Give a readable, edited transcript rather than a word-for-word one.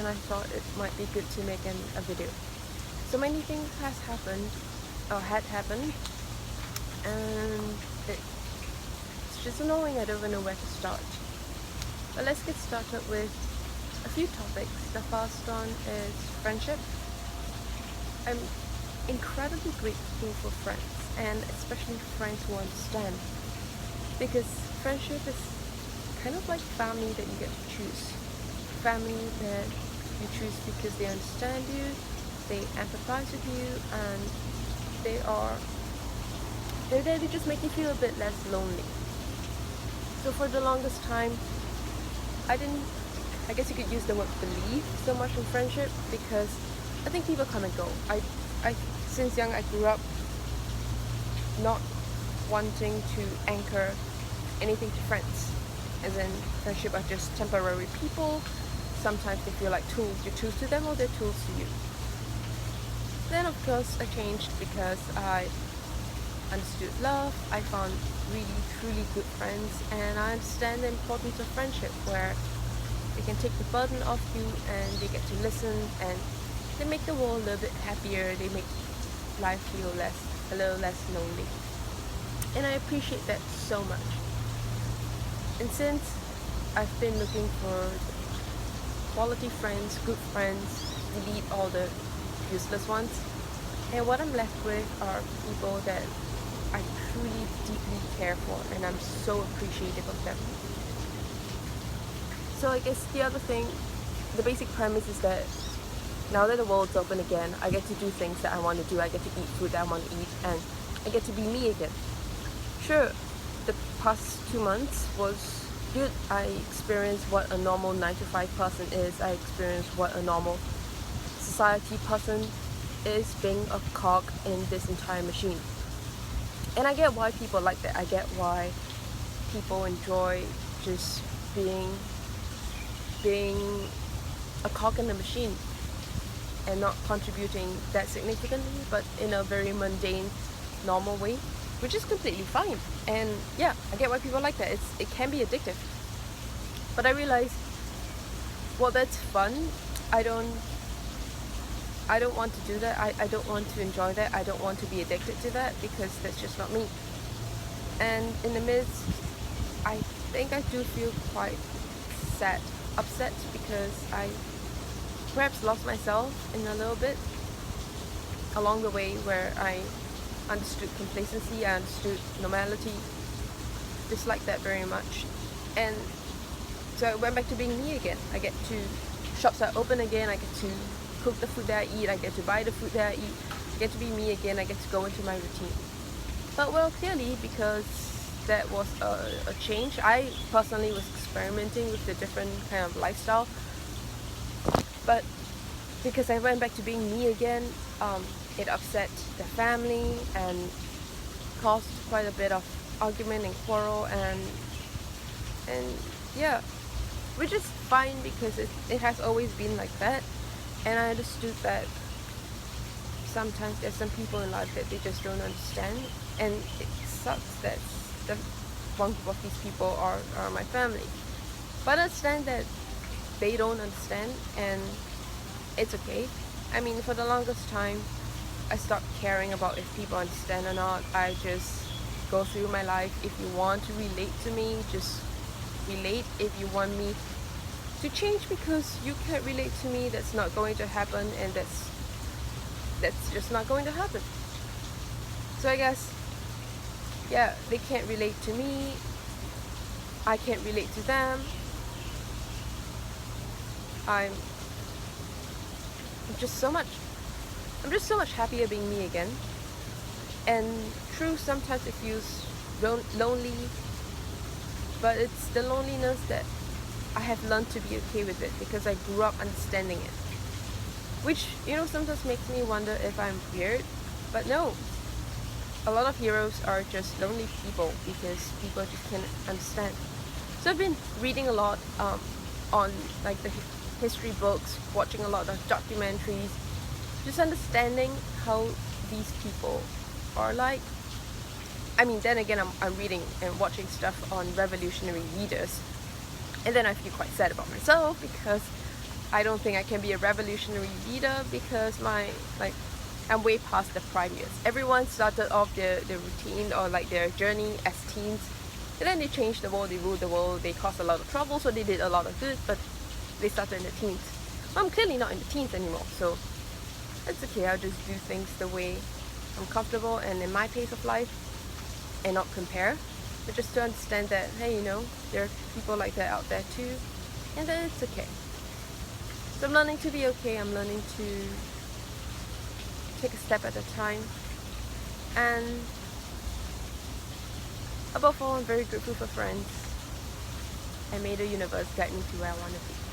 I thought it might be good to make a video. So many things has happened, or had happened, and it's just annoying. I don't even know where to start. But let's get started with a few topics. The first one is friendship. I'm incredibly grateful for friends, and especially friends who understand, because friendship is kind of like family that you get to choose. Family that you choose because they understand you, they empathize with you, and they're there to just make you feel a bit less lonely. So for the longest time, I guess you could use the word believe so much in friendship, because I think people come and go. I since young I grew up not wanting to anchor anything to friends, as in friendship are just temporary people. Sometimes they feel like tools. You're tools to them or they're tools to you. Then of course I changed because I understood love. I found really truly good friends, and I understand the importance of friendship, where they can take the burden off you and they get to listen, and they make the world a little bit happier. They make life feel a little less lonely, and I appreciate that so much. And since I've been looking for quality friends, good friends, delete all the useless ones, and what I'm left with are people that I truly deeply care for, and I'm so appreciative of them. So I guess the basic premise is that now that the world's open again, I get to do things that I want to do. I get to eat food that I want to eat, and I get to be me again. Sure, the past 2 months was good. I experienced what a normal 9 to 5 person is. I experienced what a normal society person is, being a cog in this entire machine. And I get why people like that. I get why people enjoy just being a cog in the machine and not contributing that significantly, but in a very mundane, normal way, which is completely fine. And yeah, I get why people like that. It can be addictive. But I realize, well, that's fun. I don't want to do that. I don't want to enjoy that. I don't want to be addicted to that, because that's just not me. And in the midst, I think I do feel quite upset, because I perhaps lost myself in a little bit along the way, where I understood complacency, I understood normality, disliked that very much. And so I went back to being me again. I get to, shops are open again, I get to cook the food that I eat, I get to buy the food that I eat, I get to be me again, I get to go into my routine. But well, clearly, because that was a change, I personally was experimenting with the different kind of lifestyle. But because I went back to being me again, it upset the family and caused quite a bit of argument and quarrel, and yeah, which is fine, because it has always been like that. And I understood that sometimes there's some people in life that they just don't understand, and it sucks that one group of these people are my family. But I understand that they don't understand, and it's okay. I mean, for the longest time, I stopped caring about if people understand or not. I just go through my life. If you want to relate to me, just relate. If you want me to change because you can't relate to me, that's not going to happen, and that's just not going to happen. So I guess, yeah, they can't relate to me, I can't relate to them. I'm just so much happier being me again. And true, sometimes it feels lonely, but it's the loneliness that I have learned to be okay with it, because I grew up understanding it. Which, sometimes makes me wonder if I'm weird, but no. A lot of heroes are just lonely people, because people just can't understand. So I've been reading a lot on like the history books, watching a lot of documentaries, just understanding how these people are like. I mean, then again, I'm reading and watching stuff on revolutionary leaders, and then I feel quite sad about myself, because I don't think I can be a revolutionary leader because I'm way past the prime years. Everyone started off their routine or like their journey as teens, and then they changed the world, they ruled the world, they caused a lot of trouble, so they did a lot of good, but they started in the teens. Well, I'm clearly not in the teens anymore, so it's okay. I'll just do things the way I'm comfortable and in my pace of life and not compare. But just to understand that, hey, there are people like that out there too, and that it's okay. So I'm learning to be okay. I'm learning to take a step at a time. And above all, I'm very grateful for friends. And may the universe guide me to where I want to be.